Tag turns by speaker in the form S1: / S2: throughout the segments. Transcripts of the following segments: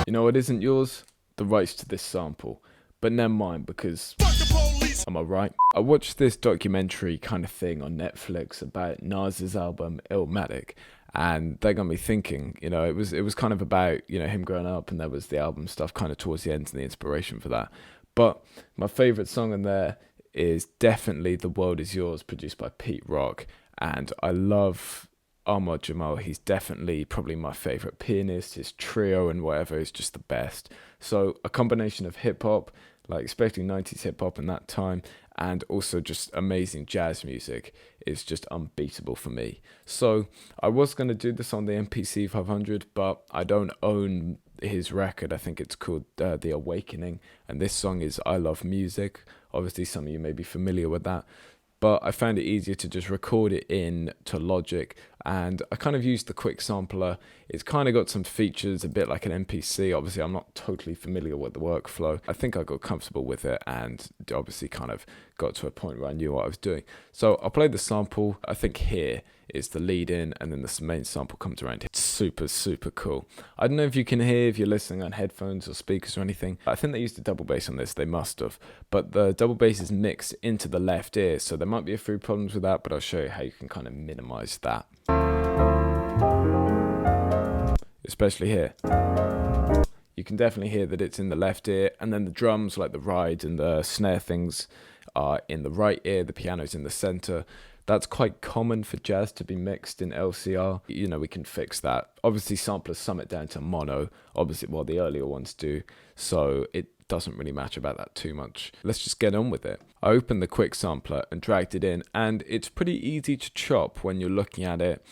S1: You know what isn't yours? The rights to this sample. But never mind, because am I right? I watched this documentary kind of thing on Netflix about NAS's album Illmatic, and that got me thinking. You know, it was kind of about, you know, him growing up, and there was the album stuff kind of towards the end and the inspiration for that. But my favorite song in there is definitely The World Is Yours, produced by Pete Rock, and I love Ahmad Jamal. He's definitely probably my favorite pianist. His trio and whatever is just the best. So a combination of hip hop, like especially 90s hip hop in that time, and also just amazing jazz music is just unbeatable for me. So I was going to do this on the MPC 500, but I don't own his record. I think it's called The Awakening, and this song is I Love Music. Obviously some of you may be familiar with that, but I found it easier to just record it in to Logic, and I kind of used the quick sampler. It's kind of got some features a bit like an MPC. Obviously I'm not totally familiar with the workflow. I think I got comfortable with it and obviously kind of got to a point where I knew what I was doing. So I'll play the sample. I think here is the lead in, and then the main sample comes around here. It's super cool. I don't know if you can hear if you're listening on headphones or speakers or anything. I think they used a double bass on this, they must have, but the double bass is mixed into the left ear, so there might be a few problems with that, but I'll show you how you can kind of minimize that. Especially here. You can definitely hear that it's in the left ear, and then the drums, like the ride and the snare things, are in the right ear, the piano's in the center. That's quite common for jazz to be mixed in LCR. You know, we can fix that. Obviously, samplers sum it down to mono, obviously, well, the earlier ones do, so it doesn't really matter about that too much. Let's just get on with it. I opened the quick sampler and dragged it in, and it's pretty easy to chop when you're looking at it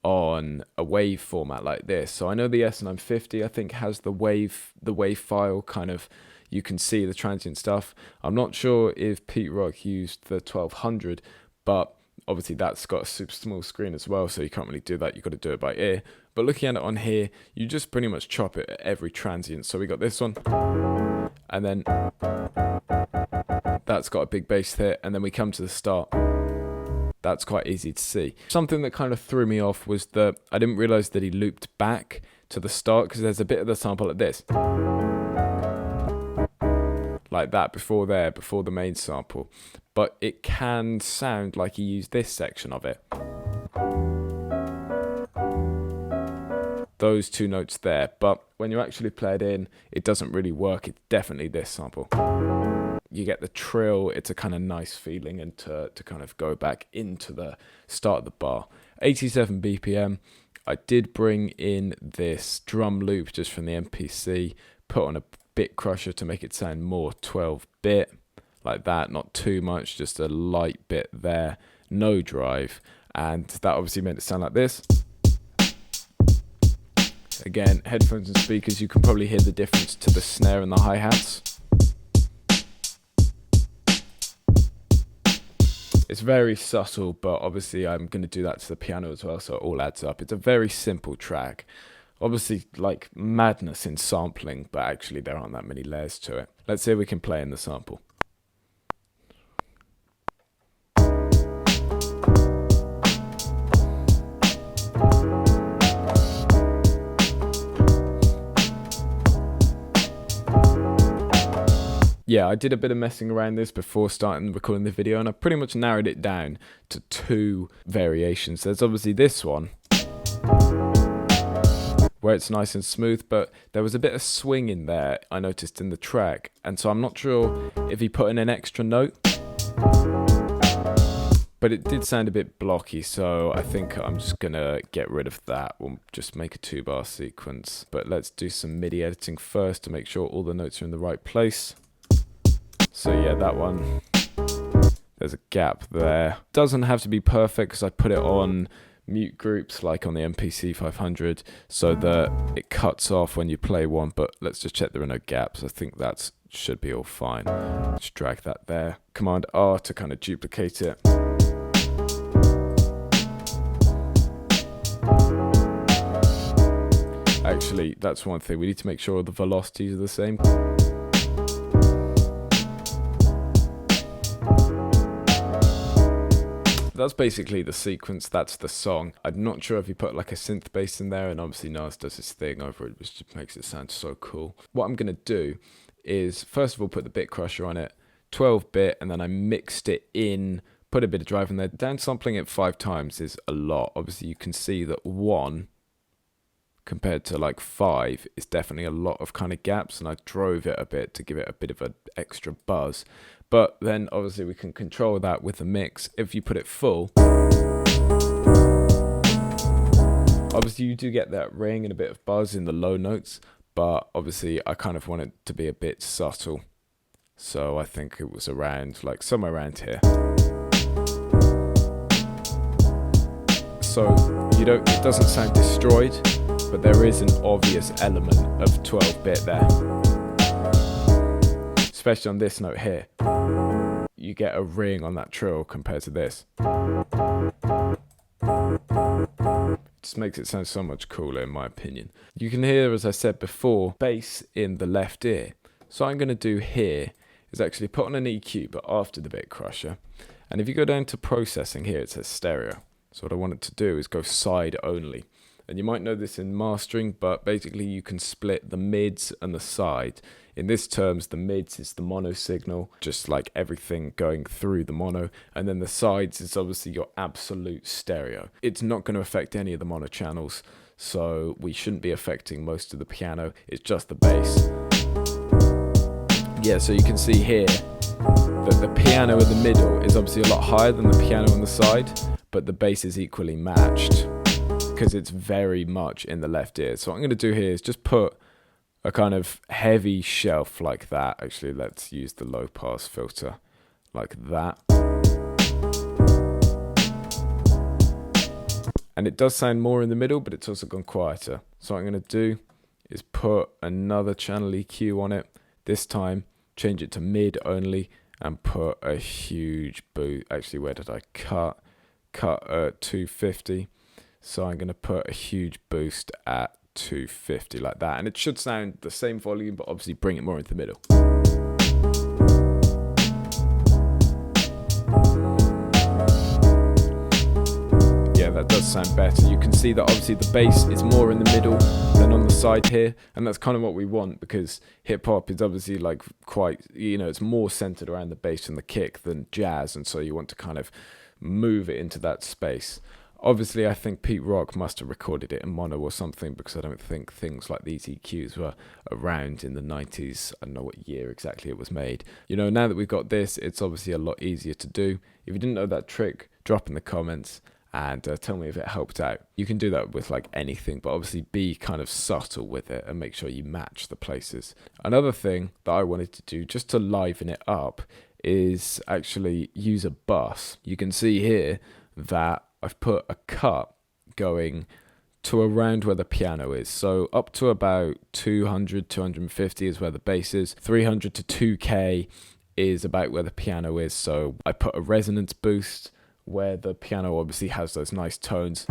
S1: on a wave format like this. So I know the S950, I think, has the wave file kind of, you can see the transient stuff. I'm not sure if Pete Rock used the 1200, but obviously that's got a super small screen as well, so you can't really do that. You've got to do it by ear. But looking at it on here, you just pretty much chop it at every transient. So we got this one, and then that's got a big bass hit, and then we come to the start. That's quite easy to see. Something that kind of threw me off was that I didn't realize that he looped back to the start, because there's a bit of the sample like this, like that before the main sample, but it can sound like he used this section of it, those two notes there, but when you actually play it in, it doesn't really work. It's definitely this sample. You get the trill. It's a kind of nice feeling, and to kind of go back into the start of the bar. 87 BPM. I did bring in this drum loop just from the MPC, put on a bit crusher to make it sound more 12-bit, like that, not too much, just a light bit there, no drive, and that obviously made it sound like this. Again, headphones and speakers, you can probably hear the difference to the snare and the hi-hats. It's very subtle, but obviously I'm going to do that to the piano as well, so it all adds up. It's a very simple track. Obviously, like madness in sampling, but actually there aren't that many layers to it. Let's see if we can play in the sample. Yeah, I did a bit of messing around this before starting recording the video, and I pretty much narrowed it down to two variations. There's obviously this one, where it's nice and smooth, but there was a bit of swing in there, I noticed in the track, and so I'm not sure if he put in an extra note, but it did sound a bit blocky, so I think I'm just gonna get rid of that. We'll just make a 2-bar sequence, but let's do some MIDI editing first to make sure all the notes are in the right place. So yeah, that one, there's a gap there. Doesn't have to be perfect, because I put it on mute groups like on the MPC 500 so that it cuts off when you play one, but let's just check there are no gaps. I think that should be all fine. Just drag that there. Command R to kind of duplicate it. Actually, that's one thing. We need to make sure the velocities are the same. That's basically the sequence, that's the song. I'm not sure if you put like a synth bass in there, and obviously Nas does his thing over it, which just makes it sound so cool. What I'm going to do is, first of all, put the bit crusher on it, 12-bit, and then I mixed it in, put a bit of drive in there. Downsampling it 5 times is a lot. Obviously, you can see that 1 compared to like 5 is definitely a lot of kind of gaps, and I drove it a bit to give it a bit of an extra buzz. But then obviously we can control that with the mix. If you put it full, obviously you do get that ring and a bit of buzz in the low notes, but obviously I kind of want it to be a bit subtle. So I think it was around, like somewhere around here. So it doesn't sound destroyed, but there is an obvious element of 12-bit there. Especially on this note here. You get a ring on that trill compared to this. It just makes it sound so much cooler in my opinion. You can hear, as I said before, bass in the left ear. So what I'm going to do here is actually put on an EQ, but after the bit crusher. And if you go down to processing here, it says stereo. So what I want it to do is go side only. And you might know this in mastering, but basically you can split the mids and the side. In this terms, the mids is the mono signal, just like everything going through the mono. And then the sides is obviously your absolute stereo. It's not going to affect any of the mono channels, so we shouldn't be affecting most of the piano. It's just the bass. Yeah, so you can see here that the piano in the middle is obviously a lot higher than the piano on the side, but the bass is equally matched because it's very much in the left ear. So what I'm going to do here is just put a kind of heavy shelf like that. Actually, let's use the low pass filter like that. And it does sound more in the middle, but it's also gone quieter. So what I'm going to do is put another channel EQ on it. This time, change it to mid only and put a huge boost. Actually, where did I cut? Cut at 250. So I'm going to put a huge boost at 250 like that. And it should sound the same volume, but obviously bring it more into the middle. Yeah, that does sound better. You can see that obviously the bass is more in the middle than on the side here. And that's kind of what we want, because hip hop is obviously like quite, it's more centered around the bass and the kick than jazz. And so you want to kind of move it into that space. Obviously, I think Pete Rock must have recorded it in mono or something, because I don't think things like these EQs were around in the 90s. I don't know what year exactly it was made. Now that we've got this, it's obviously a lot easier to do. If you didn't know that trick, drop in the comments and tell me if it helped out. You can do that with like anything, but obviously be kind of subtle with it and make sure you match the places. Another thing that I wanted to do just to liven it up is actually use a bus. You can see here that I've put a cut going to around where the piano is. So up to about 200, 250 is where the bass is. 300 to 2K is about where the piano is. So I put a resonance boost where the piano obviously has those nice tones.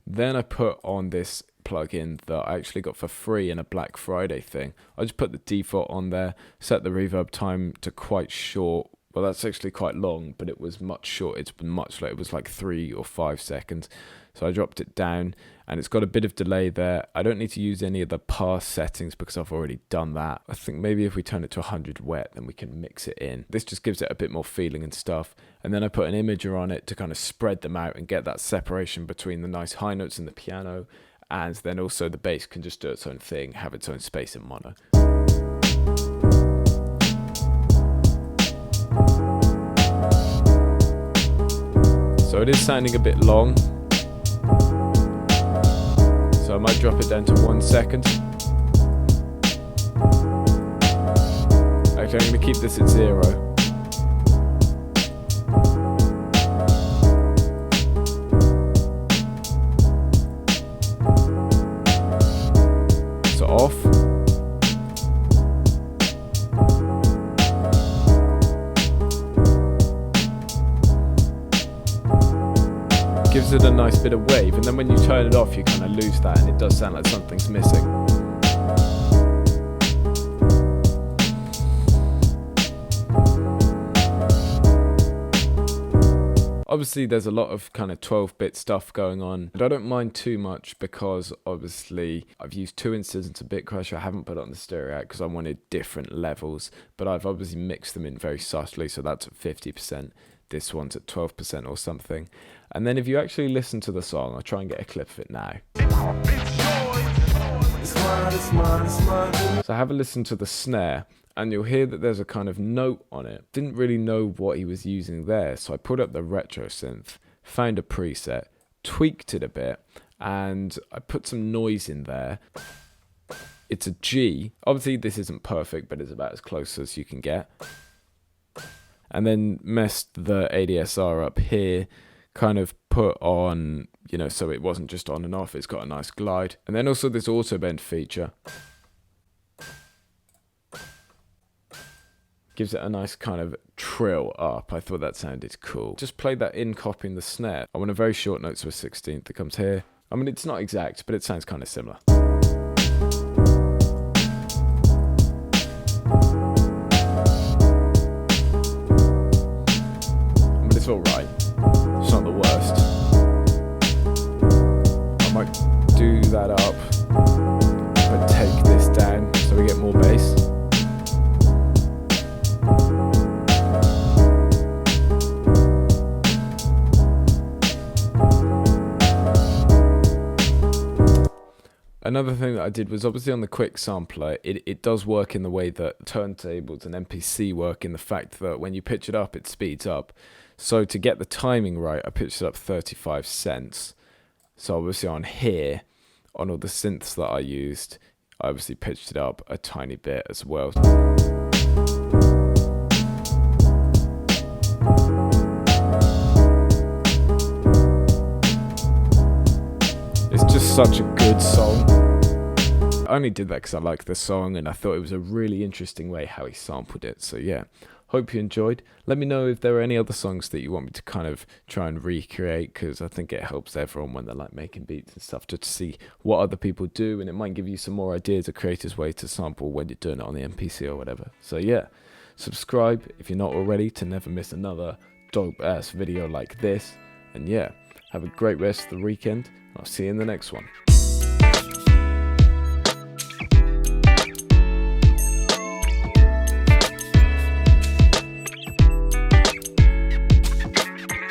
S1: Then I put on this plugin that I actually got for free in a Black Friday thing. I just put the default on there, set the reverb time to quite short. Well, that's actually quite long, but it was much short. It's much like, it was like 3 or 5 seconds. So I dropped it down, and it's got a bit of delay there. I don't need to use any of the pass settings because I've already done that. I think maybe if we turn it to 100 wet, then we can mix it in. This just gives it a bit more feeling and stuff. And then I put an imager on it to kind of spread them out and get that separation between the nice high notes in the piano, and then also the bass can just do its own thing, have its own space in mono. So it is sounding a bit long, so I might drop it down to 1 second. Actually, I'm going to keep this at 0. So off. Gives it a nice bit of wave, and then when you turn it off you kind of lose that, and it does sound like something's missing. Obviously there's a lot of kind of 12-bit stuff going on, but I don't mind too much because obviously I've used 2 instances of Bitcrusher. I haven't put it on the stereo because I wanted different levels, but I've obviously mixed them in very subtly, so that's at 50%. This one's at 12% or something. And then if you actually listen to the song, I'll try and get a clip of it now. So have a listen to the snare, and you'll hear that there's a kind of note on it. Didn't really know what he was using there, so I put up the retro synth, found a preset, tweaked it a bit, and I put some noise in there. It's a G. Obviously this isn't perfect, but it's about as close as you can get. And then messed the ADSR up here, kind of put on, you know, so it wasn't just on and off, it's got a nice glide. And then also this auto bend feature gives it a nice kind of trill up. I thought that sounded cool. Just played that in copying the snare. I want a very short note to a 16th that comes here. I mean, it's not exact, but it sounds kind of similar. I mean, it's alright. It's not the worst. I might do that up, but take this down so we get more bass. Another thing that I did was obviously on the quick sampler, it does work in the way that turntables and MPC work, in the fact that when you pitch it up, it speeds up. So to get the timing right, I pitched it up 35 cents. So obviously on here, on all the synths that I used, I obviously pitched it up a tiny bit as well. It's just such a good song. I only did that because I liked the song and I thought it was a really interesting way how he sampled it. So yeah, hope you enjoyed. Let me know if there are any other songs that you want me to kind of try and recreate, because I think it helps everyone when they're like making beats and stuff, just to see what other people do, and it might give you some more ideas of creators' way to sample when you're doing it on the MPC or whatever. So yeah, subscribe if you're not already to never miss another dope ass video like this. And yeah, have a great rest of the weekend. I'll see you in the next one.